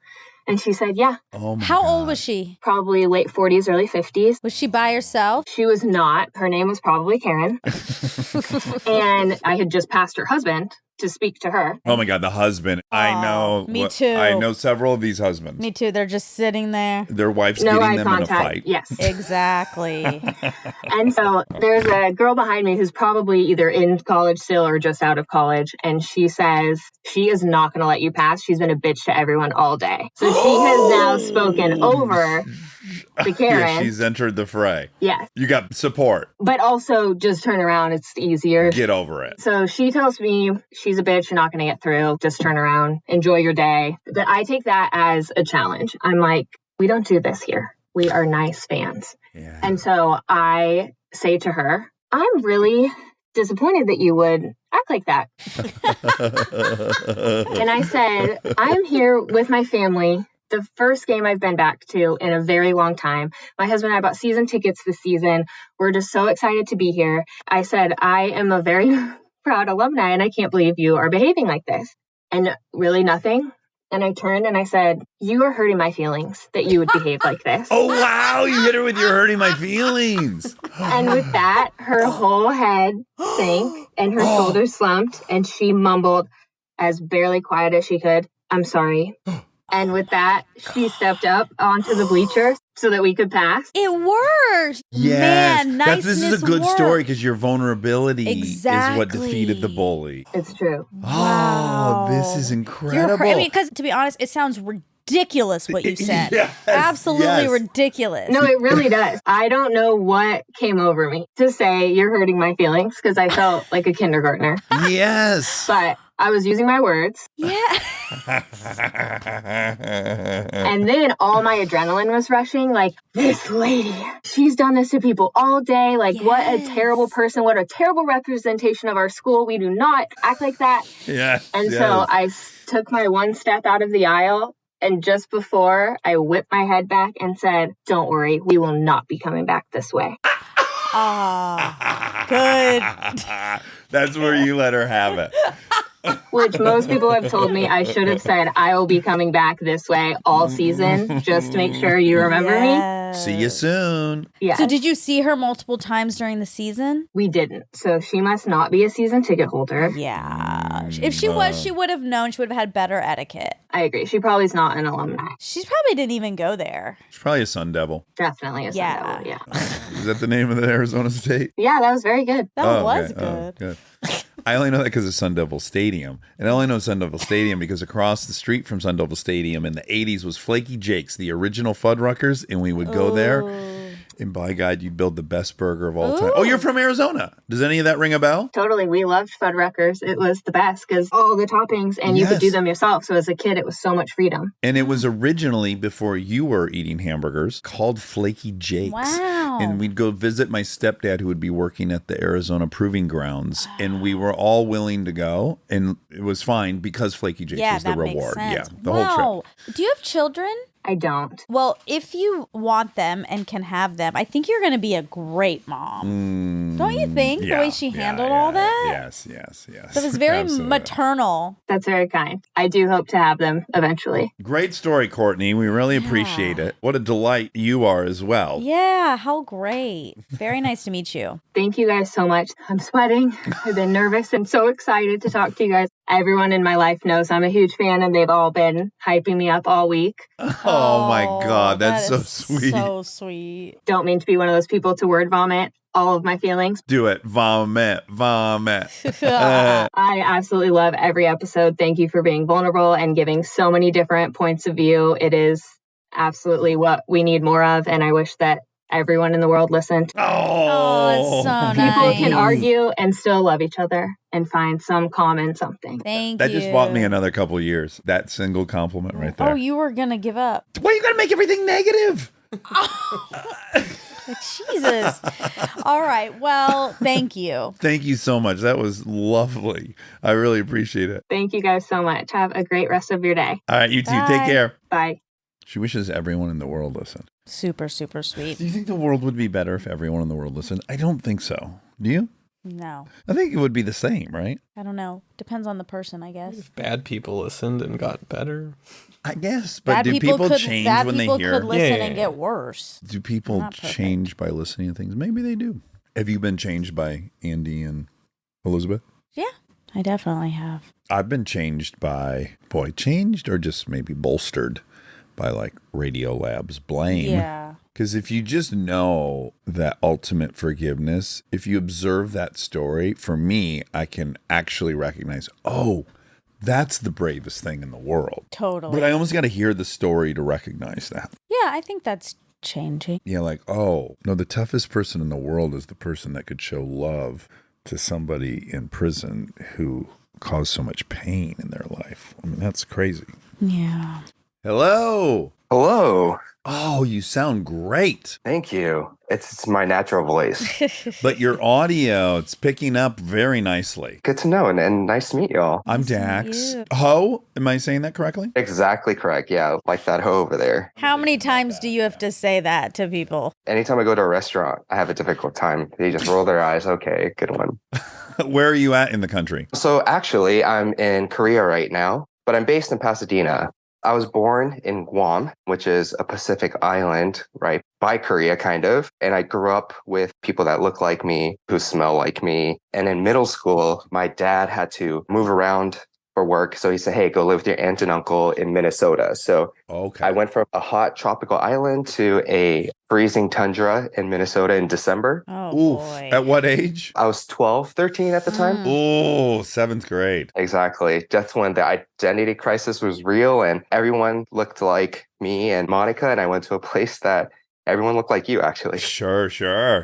[SPEAKER 7] And she said, "Yeah."
[SPEAKER 1] Oh my
[SPEAKER 2] How
[SPEAKER 1] God.
[SPEAKER 2] old was she?
[SPEAKER 7] Probably late 40s, early 50s.
[SPEAKER 2] Was she by herself?
[SPEAKER 7] She was not. Her name was probably Karen. And I had just passed her husband to speak to her.
[SPEAKER 1] Oh my God, the husband. I know.
[SPEAKER 2] me too.
[SPEAKER 1] I know several of these husbands.
[SPEAKER 2] Me too. They're just sitting there.
[SPEAKER 1] Their wife's
[SPEAKER 7] No
[SPEAKER 1] getting
[SPEAKER 7] eye
[SPEAKER 1] them in a
[SPEAKER 7] contact.
[SPEAKER 1] fight.
[SPEAKER 7] Yes.
[SPEAKER 2] Exactly.
[SPEAKER 7] And so there's a girl behind me who's probably either in college still or just out of college. And she says she is not going to let you pass. She's been a bitch to everyone all day. So she has now spoken over to Karen.
[SPEAKER 1] Yeah, she's entered the fray.
[SPEAKER 7] Yes.
[SPEAKER 1] You got support.
[SPEAKER 7] But also just turn around. It's easier.
[SPEAKER 1] Get over it.
[SPEAKER 7] So she tells me she's a bitch. You're not going to get through. Just turn around. Enjoy your day. But I take that as a challenge. I'm like, we don't do this here. We are nice fans.
[SPEAKER 1] Yeah.
[SPEAKER 7] And so I say to her, "I'm really disappointed that you would act like that." And I said, "I'm here with my family. The first game I've been back to in a very long time. My husband and I bought season tickets this season. We're just so excited to be here." I said, "I am a very proud alumni, and I can't believe you are behaving like this." And really nothing. And I turned and I said, "You are hurting my feelings that you would behave like this."
[SPEAKER 1] Oh, wow. You hit her with "you're hurting my feelings."
[SPEAKER 7] And with that, her whole head sank and her shoulders slumped, and she mumbled as barely quiet as she could, "I'm sorry." And with that, she stepped up onto the bleachers so that we could pass.
[SPEAKER 2] It worked.
[SPEAKER 1] Yes.
[SPEAKER 2] Man, niceness
[SPEAKER 1] This is a good
[SPEAKER 2] worked.
[SPEAKER 1] story because your vulnerability is what
[SPEAKER 2] Exactly.
[SPEAKER 1] defeated the bully.
[SPEAKER 7] It's true.
[SPEAKER 1] Oh, this is incredible.
[SPEAKER 2] Because to be honest, it sounds ridiculous what you said.
[SPEAKER 1] Yes,
[SPEAKER 2] Absolutely
[SPEAKER 1] yes.
[SPEAKER 2] ridiculous.
[SPEAKER 7] No, it really does. I don't know what came over me to say "you're hurting my feelings" because I felt like a kindergartner.
[SPEAKER 1] Yes.
[SPEAKER 7] But I was using my words.
[SPEAKER 2] Yeah.
[SPEAKER 7] And then all my adrenaline was rushing. Like, this lady, she's done this to people all day. Like, what a terrible person. What a terrible representation of our school. We do not act like that.
[SPEAKER 1] Yes.
[SPEAKER 7] And
[SPEAKER 1] yes.
[SPEAKER 7] so I took my one step out of the aisle. And just before I whipped my head back and said, "Don't worry, we will not be coming back this way."
[SPEAKER 2] Good.
[SPEAKER 1] That's where you let her have it.
[SPEAKER 7] Which most people have told me I should have said, "I will be coming back this way all season," just to make sure you remember me.
[SPEAKER 1] See you soon.
[SPEAKER 7] Yeah.
[SPEAKER 2] So did you see her multiple times during the season?
[SPEAKER 7] We didn't. So she must not be a season ticket holder.
[SPEAKER 2] Yeah. If she was, she would have known. She would have had better etiquette.
[SPEAKER 7] I agree. She probably is not an alumni.
[SPEAKER 2] She probably didn't even go there.
[SPEAKER 1] She's probably a Sun Devil.
[SPEAKER 7] Definitely a Sun Devil, yeah.
[SPEAKER 1] Is that the name of the Arizona State?
[SPEAKER 7] Yeah, that was very good.
[SPEAKER 2] That was
[SPEAKER 1] okay.
[SPEAKER 2] good.
[SPEAKER 1] Good. I only know that because of Sun Devil Stadium. And I only know Sun Devil Stadium because across the street from Sun Devil Stadium in the 80s was Flaky Jake's, the original Fuddruckers, and we would go there. And by God, you'd build the best burger of all time. Oh, you're from Arizona. Does any of that ring a bell?
[SPEAKER 7] Totally. We loved Fuddruckers. It was the best because all the toppings, and you could do them yourself. So as a kid, it was so much freedom.
[SPEAKER 1] And it was originally, before you were eating hamburgers, called Flaky Jake's.
[SPEAKER 2] Wow.
[SPEAKER 1] And we'd go visit my stepdad who would be working at the Arizona Proving Grounds. And we were all willing to go. And it was fine because Flaky Jake's was the reward.
[SPEAKER 2] Makes sense.
[SPEAKER 1] Yeah, the whole trip.
[SPEAKER 2] Do you have children?
[SPEAKER 7] I don't.
[SPEAKER 2] Well, if you want them and can have them, I think you're going to be a great mom. Don't you think? The way she handled all that?
[SPEAKER 1] Yes.
[SPEAKER 2] So it was very maternal.
[SPEAKER 7] That's very kind. I do hope to have them eventually.
[SPEAKER 1] Great story, Courtney. We really appreciate it. What a delight you are as well.
[SPEAKER 2] Yeah, how great. Very nice to meet you.
[SPEAKER 7] Thank you guys so much. I'm sweating. I've been nervous and so excited to talk to you guys. Everyone in my life knows I'm a huge fan, and they've all been hyping me up all week.
[SPEAKER 1] Oh my God, that's so sweet.
[SPEAKER 2] So sweet.
[SPEAKER 7] Don't mean to be one of those people to word vomit all of my feelings.
[SPEAKER 1] Do it. Vomit.
[SPEAKER 7] I absolutely love every episode. Thank you for being vulnerable and giving so many different points of view. It is absolutely what we need more of, and I wish that everyone in the world listened.
[SPEAKER 2] Oh, it's so
[SPEAKER 7] People
[SPEAKER 2] nice.
[SPEAKER 7] can argue and still love each other and find some common something.
[SPEAKER 2] Thank
[SPEAKER 1] That
[SPEAKER 2] you.
[SPEAKER 1] just bought me another couple of years. That single compliment right there.
[SPEAKER 2] Oh, you were going to give up.
[SPEAKER 1] Why are you going to make everything negative?
[SPEAKER 2] Jesus. All right. Well, thank you.
[SPEAKER 1] Thank you so much. That was lovely. I really appreciate it.
[SPEAKER 7] Thank you guys so much. Have a great rest of your day.
[SPEAKER 1] All right, you too.
[SPEAKER 2] Bye.
[SPEAKER 1] Take care.
[SPEAKER 7] Bye.
[SPEAKER 1] She wishes everyone in the world listened.
[SPEAKER 2] Super, super sweet.
[SPEAKER 1] Do you think the world would be better if everyone in the world listened? I don't think so. Do you?
[SPEAKER 2] No.
[SPEAKER 1] I think it would be the same, right?
[SPEAKER 2] I don't know. Depends on the person, I guess.
[SPEAKER 5] If bad people listened and got better.
[SPEAKER 1] I guess. But do people change when they hear?
[SPEAKER 2] Bad people could listen and get worse.
[SPEAKER 1] Do people change by listening to things? Maybe they do. Have you been changed by Andy and Elizabeth?
[SPEAKER 2] Yeah, I definitely have.
[SPEAKER 1] I've been changed by, changed or just maybe bolstered by like Radiolab's Blame.
[SPEAKER 2] Yeah.
[SPEAKER 1] Because if you just know that ultimate forgiveness, if you observe that story, for me, I can actually recognize, oh, that's the bravest thing in the world.
[SPEAKER 2] Totally.
[SPEAKER 1] But I almost got to hear the story to recognize that.
[SPEAKER 2] Yeah, I think that's changing.
[SPEAKER 1] Yeah, like, oh, no, the toughest person in the world is the person that could show love to somebody in prison who caused so much pain in their life. I mean, that's crazy.
[SPEAKER 2] Yeah.
[SPEAKER 1] Hello.
[SPEAKER 8] Hello.
[SPEAKER 1] Oh, you sound great.
[SPEAKER 8] Thank you. It's my natural voice.
[SPEAKER 1] But your audio, it's picking up very nicely.
[SPEAKER 8] Good to know, and nice to meet y'all.
[SPEAKER 1] I'm Dax. Ho? Am I saying that correctly?
[SPEAKER 8] Exactly correct. Yeah, like that hoe over there.
[SPEAKER 2] How many times do you have to say that to people?
[SPEAKER 8] Anytime I go to a restaurant, I have a difficult time. They just roll their eyes. Okay, good one.
[SPEAKER 1] Where are you at in the country?
[SPEAKER 8] So actually, I'm in Korea right now, but I'm based in Pasadena. I was born in Guam, which is a Pacific island, right by Korea, kind of. And I grew up with people that look like me, who smell like me. And in middle school, my dad had to move around for work. So he said, hey, go live with your aunt and uncle in Minnesota. So I went from a hot tropical island to a freezing tundra in Minnesota in December.
[SPEAKER 2] Oh, boy.
[SPEAKER 1] At what age?
[SPEAKER 8] I was 12, 13 at the time.
[SPEAKER 1] Oh, seventh grade.
[SPEAKER 8] Exactly. That's when the identity crisis was real and everyone looked like me and Monica. And I went to a place that everyone looked like you, actually.
[SPEAKER 1] Sure.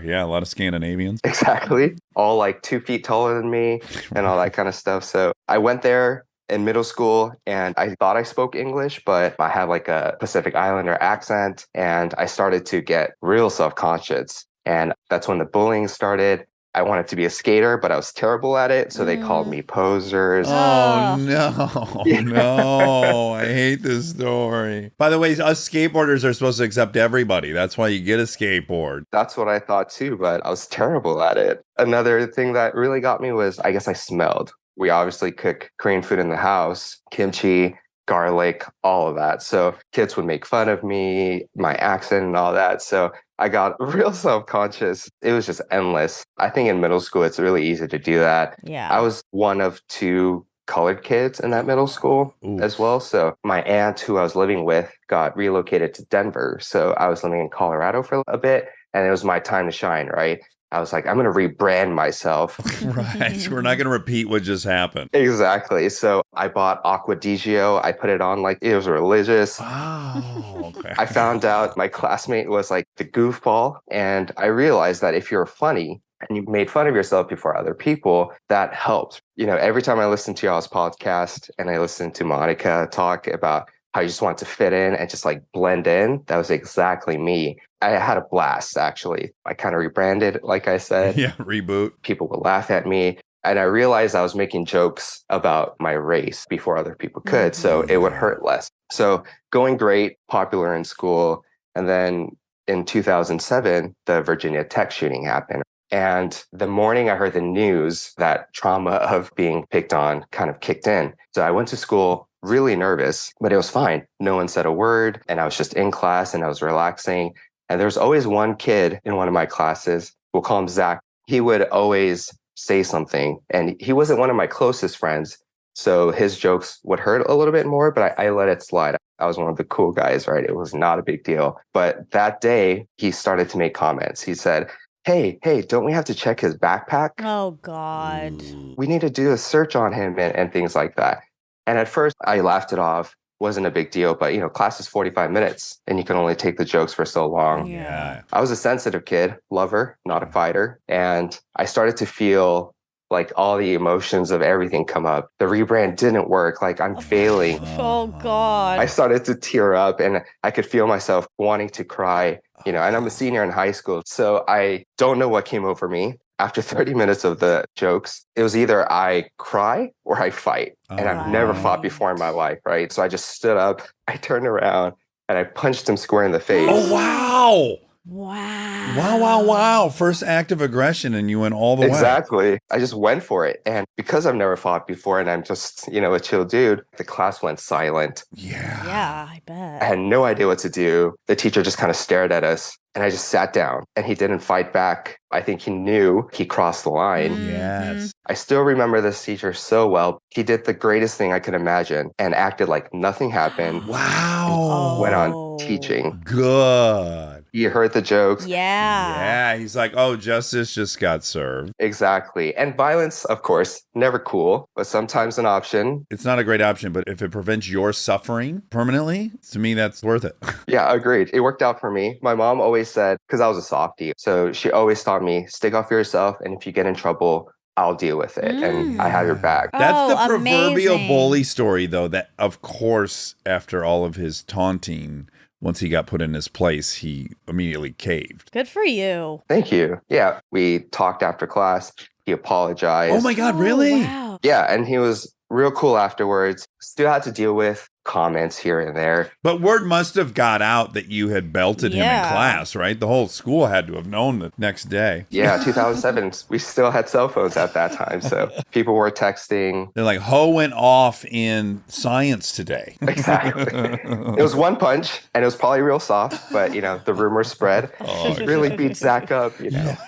[SPEAKER 1] Yeah, a lot of Scandinavians.
[SPEAKER 8] Exactly. All like 2 feet taller than me and all that kind of stuff. So I went there in middle school and I thought I spoke English, but I had like a Pacific Islander accent and I started to get real self-conscious. And that's when the bullying started. I wanted to be a skater, but I was terrible at it. So they called me posers.
[SPEAKER 1] Oh, no. I hate this story. By the way, us skateboarders are supposed to accept everybody. That's why you get a skateboard.
[SPEAKER 8] That's what I thought too, but I was terrible at it. Another thing that really got me was I guess I smelled. We obviously cook Korean food in the house, kimchi, garlic, all of that. So kids would make fun of me, my accent and all that. So I got real self-conscious. It was just endless. I think in middle school, it's really easy to do that.
[SPEAKER 2] Yeah.
[SPEAKER 8] I was one of 2 colored kids in that middle school as well. So my aunt who I was living with got relocated to Denver. So I was living in Colorado for a bit and it was my time to shine, right? I was like, I'm going to rebrand myself.
[SPEAKER 1] Right. We're not going to repeat what just happened.
[SPEAKER 8] Exactly. So I bought Aqua di Gio. I put it on like it was religious.
[SPEAKER 1] Oh, okay.
[SPEAKER 8] I found out my classmate was like the goofball. And I realized that if you're funny and you made fun of yourself before other people, that helps. You know, every time I listen to y'all's podcast and I listen to Monica talk about how you just want to fit in and just like blend in, that was exactly me. I had a blast, actually. I kind of rebranded, like I said.
[SPEAKER 1] Yeah, reboot.
[SPEAKER 8] People would laugh at me. And I realized I was making jokes about my race before other people could. So it would hurt less. So going great, popular in school. And then in 2007, the Virginia Tech shooting happened. And the morning I heard the news, that trauma of being picked on kind of kicked in. So I went to school really nervous, but it was fine. No one said a word. And I was just in class and I was relaxing. And there's always one kid in one of my classes, we'll call him Zach. He would always say something. And he wasn't one of my closest friends. So his jokes would hurt a little bit more, but I let it slide. I was one of the cool guys, right? It was not a big deal. But that day, he started to make comments. He said, hey, don't we have to check his backpack?
[SPEAKER 2] Oh, God.
[SPEAKER 8] We need to do a search on him and things like that. And at first, I laughed it off. Wasn't a big deal, but class is 45 minutes and you can only take the jokes for so long.
[SPEAKER 1] Yeah.
[SPEAKER 8] I was a sensitive kid, lover, not a fighter. And I started to feel like all the emotions of everything come up. The rebrand didn't work. Like I'm failing.
[SPEAKER 2] Oh, God.
[SPEAKER 8] I started to tear up and I could feel myself wanting to cry, and I'm a senior in high school. So I don't know what came over me. After 30 minutes of the jokes, it was either I cry or I fight. And I've never fought before in my life, right? So I just stood up, I turned around, and I punched him square in the face.
[SPEAKER 1] Oh, wow.
[SPEAKER 2] Wow.
[SPEAKER 1] Wow. First act of aggression and you went all the way.
[SPEAKER 8] Exactly. I just went for it. And because I've never fought before and I'm just, a chill dude, the class went silent.
[SPEAKER 2] Yeah, I bet.
[SPEAKER 8] I had no idea what to do. The teacher just kind of stared at us and I just sat down and he didn't fight back. I think he knew he crossed the line.
[SPEAKER 1] Yes.
[SPEAKER 8] I still remember this teacher so well. He did the greatest thing I could imagine and acted like nothing happened.
[SPEAKER 1] Wow.
[SPEAKER 8] Went on teaching.
[SPEAKER 1] Good.
[SPEAKER 8] He heard the jokes.
[SPEAKER 2] Yeah.
[SPEAKER 1] He's like, oh, justice just got served.
[SPEAKER 8] Exactly. And violence, of course, never cool, but sometimes an option.
[SPEAKER 1] It's not a great option, but if it prevents your suffering permanently, to me, that's worth it.
[SPEAKER 8] Yeah, agreed. It worked out for me. My mom always said, because I was a softie, so she always taught me, stick up for yourself. And if you get in trouble, I'll deal with it. And I have your back.
[SPEAKER 1] That's the proverbial
[SPEAKER 2] amazing.
[SPEAKER 1] bully story, though, that, of course, after all of his taunting, once he got put in his place, he immediately caved.
[SPEAKER 2] Good for you.
[SPEAKER 8] Thank you. Yeah, we talked after class. He apologized.
[SPEAKER 1] Oh my God, really?
[SPEAKER 2] Wow.
[SPEAKER 8] Yeah, and he was real cool afterwards. Still had to deal with comments here and there.
[SPEAKER 1] But word must have got out that you had belted him in class, right? The whole school had to have known the next day.
[SPEAKER 8] Yeah, 2007, we still had cell phones at that time. So people were texting.
[SPEAKER 1] They're like, Ho went off in science today.
[SPEAKER 8] Exactly. It was one punch and it was probably real soft, but the rumor spread. Really beat Zach up,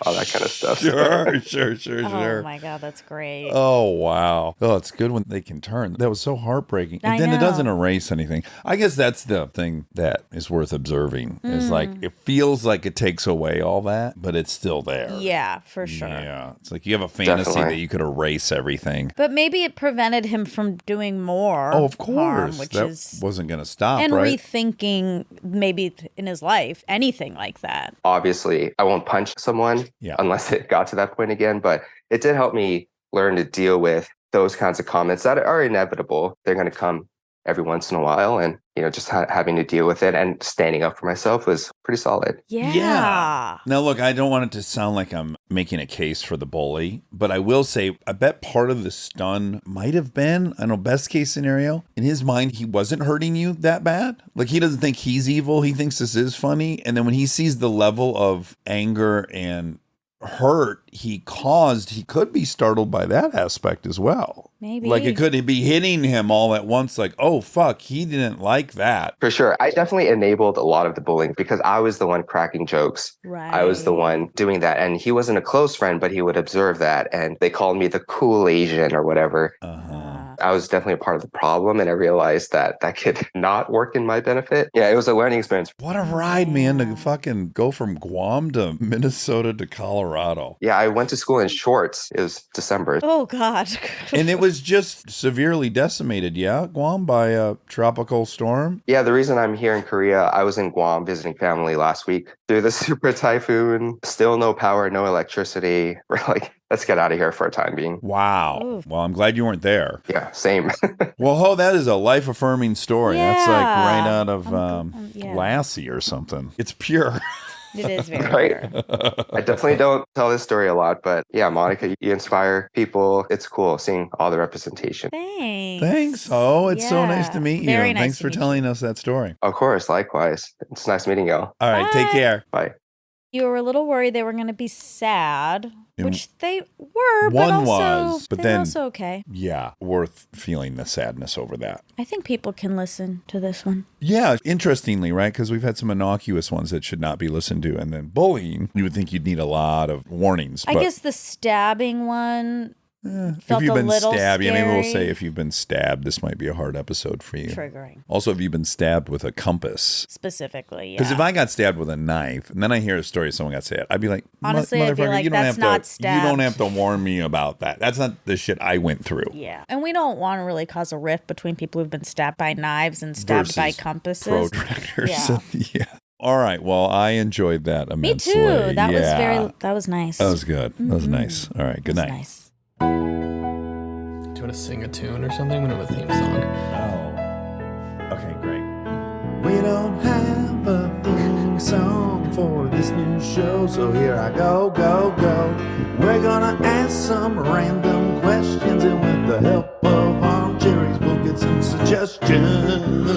[SPEAKER 8] all that kind of stuff.
[SPEAKER 1] Sure.
[SPEAKER 2] Oh my God, that's great.
[SPEAKER 1] Oh, wow. Oh, it's good when they can turn. That was so heartbreaking. And
[SPEAKER 2] I
[SPEAKER 1] then it
[SPEAKER 2] know.
[SPEAKER 1] doesn't erase anything. I guess that's the thing that is worth observing. Is like, it feels like it takes away all that, but it's still there.
[SPEAKER 2] Yeah, for sure.
[SPEAKER 1] Yeah. It's like you have a fantasy
[SPEAKER 8] Definitely.
[SPEAKER 1] that you could erase everything.
[SPEAKER 2] But maybe it prevented him from doing more.
[SPEAKER 1] Oh, of
[SPEAKER 2] harm,
[SPEAKER 1] course.
[SPEAKER 2] which
[SPEAKER 1] That
[SPEAKER 2] is
[SPEAKER 1] wasn't going to stop,
[SPEAKER 2] and
[SPEAKER 1] right?
[SPEAKER 2] rethinking maybe in his life anything like that.
[SPEAKER 8] Obviously, I won't punch someone unless it got to that point again, but it did help me learn to deal with those kinds of comments that are inevitable. They're going to come every once in a while. And, just having to deal with it and standing up for myself was pretty solid.
[SPEAKER 2] Yeah.
[SPEAKER 1] Now, look, I don't want it to sound like I'm making a case for the bully, but I will say, I bet part of the stun might have been, I don't know, best case scenario. In his mind, he wasn't hurting you that bad. Like, he doesn't think he's evil. He thinks this is funny. And then when he sees the level of anger and hurt he could be startled by that aspect as well.
[SPEAKER 2] Maybe.
[SPEAKER 1] Like, it could be hitting him all at once, like, oh, fuck, he didn't like that.
[SPEAKER 8] For sure. I definitely enabled a lot of the bullying because I was the one cracking jokes.
[SPEAKER 2] Right.
[SPEAKER 8] I was the one doing that. And he wasn't a close friend, but he would observe that. And they called me the cool Asian or whatever. I was definitely a part of the problem. And I realized that could not work in my benefit. Yeah, it was a learning experience.
[SPEAKER 1] What a ride, man, to fucking go from Guam to Minnesota to Colorado.
[SPEAKER 8] Yeah, I went to school in shorts. It was December.
[SPEAKER 2] Oh, God.
[SPEAKER 1] And it was just severely decimated, yeah, Guam, by a tropical storm?
[SPEAKER 8] Yeah, the reason I'm here in Korea, I was in Guam visiting family last week. Through the super typhoon, still no power, no electricity. We're like, let's get out of here for a time being.
[SPEAKER 1] Wow.
[SPEAKER 2] Oof.
[SPEAKER 1] Well, I'm glad you weren't there.
[SPEAKER 8] Yeah, same.
[SPEAKER 1] Well, that is a life-affirming story.
[SPEAKER 2] Yeah.
[SPEAKER 1] That's like right out of
[SPEAKER 2] yeah.
[SPEAKER 1] Lassie or something. It's pure.
[SPEAKER 2] It is very
[SPEAKER 8] Right?
[SPEAKER 2] pure.
[SPEAKER 8] I definitely don't tell this story a lot, but yeah, Monica, you inspire people. It's cool seeing all the representation.
[SPEAKER 2] Thanks.
[SPEAKER 1] Oh, it's so
[SPEAKER 2] Yeah.
[SPEAKER 1] nice to meet you.
[SPEAKER 2] Very nice
[SPEAKER 1] Thanks
[SPEAKER 2] to
[SPEAKER 1] for
[SPEAKER 2] meet
[SPEAKER 1] telling us that story.
[SPEAKER 8] Of course, likewise. It's nice meeting y'all.
[SPEAKER 1] All right, take
[SPEAKER 2] Bye.
[SPEAKER 1] care.
[SPEAKER 8] Bye.
[SPEAKER 2] You were a little worried they were going to be sad,
[SPEAKER 1] And
[SPEAKER 2] which they were, but
[SPEAKER 1] one
[SPEAKER 2] also,
[SPEAKER 1] was, but
[SPEAKER 2] they were
[SPEAKER 1] then-
[SPEAKER 2] also okay.
[SPEAKER 1] Yeah, worth feeling the sadness over that.
[SPEAKER 2] I think people can listen to this one.
[SPEAKER 1] Yeah, interestingly, right? Because we've had some innocuous ones that should not be listened to. And then bullying, you would think you'd need a lot of warnings.
[SPEAKER 2] I
[SPEAKER 1] but
[SPEAKER 2] guess the stabbing one
[SPEAKER 1] if
[SPEAKER 2] felt
[SPEAKER 1] you've
[SPEAKER 2] a
[SPEAKER 1] been
[SPEAKER 2] little
[SPEAKER 1] stabbed, yeah, maybe we'll
[SPEAKER 2] scary.
[SPEAKER 1] say if you've been stabbed, this might be a hard episode for you.
[SPEAKER 2] Triggering,
[SPEAKER 1] Also, if you've been stabbed with a compass.
[SPEAKER 2] specifically, yeah.
[SPEAKER 1] Because if I got stabbed with a knife and then I hear a story of someone got stabbed, I'd be like,
[SPEAKER 2] Honestly, I'd be
[SPEAKER 1] motherfucker,
[SPEAKER 2] like,
[SPEAKER 1] you don't
[SPEAKER 2] that's
[SPEAKER 1] have
[SPEAKER 2] not
[SPEAKER 1] to,
[SPEAKER 2] stabbed.
[SPEAKER 1] You don't have to warn me about that. That's not the shit I went through.
[SPEAKER 2] Yeah. And we don't want to really cause a rift between people who've been stabbed by knives and stabbed by
[SPEAKER 1] Versus
[SPEAKER 2] compasses.
[SPEAKER 1] Protractors.
[SPEAKER 2] Yeah.
[SPEAKER 1] Yeah. All right. Well, I enjoyed that
[SPEAKER 2] Me
[SPEAKER 1] immensely.
[SPEAKER 2] too. That was
[SPEAKER 1] Yeah.
[SPEAKER 2] that was nice.
[SPEAKER 1] That was good. That was nice. All right. Good
[SPEAKER 2] That was
[SPEAKER 1] night.
[SPEAKER 2] nice.
[SPEAKER 5] Do you want to sing a tune or something? We don't have a theme song.
[SPEAKER 1] Oh. Okay, great.
[SPEAKER 3] We don't have a theme song for this new show, so here I go. We're gonna ask some random questions, and with the help of Armcherries, we'll get some suggestions.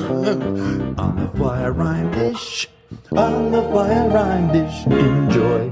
[SPEAKER 3] On the fly rhyme dish, Enjoy.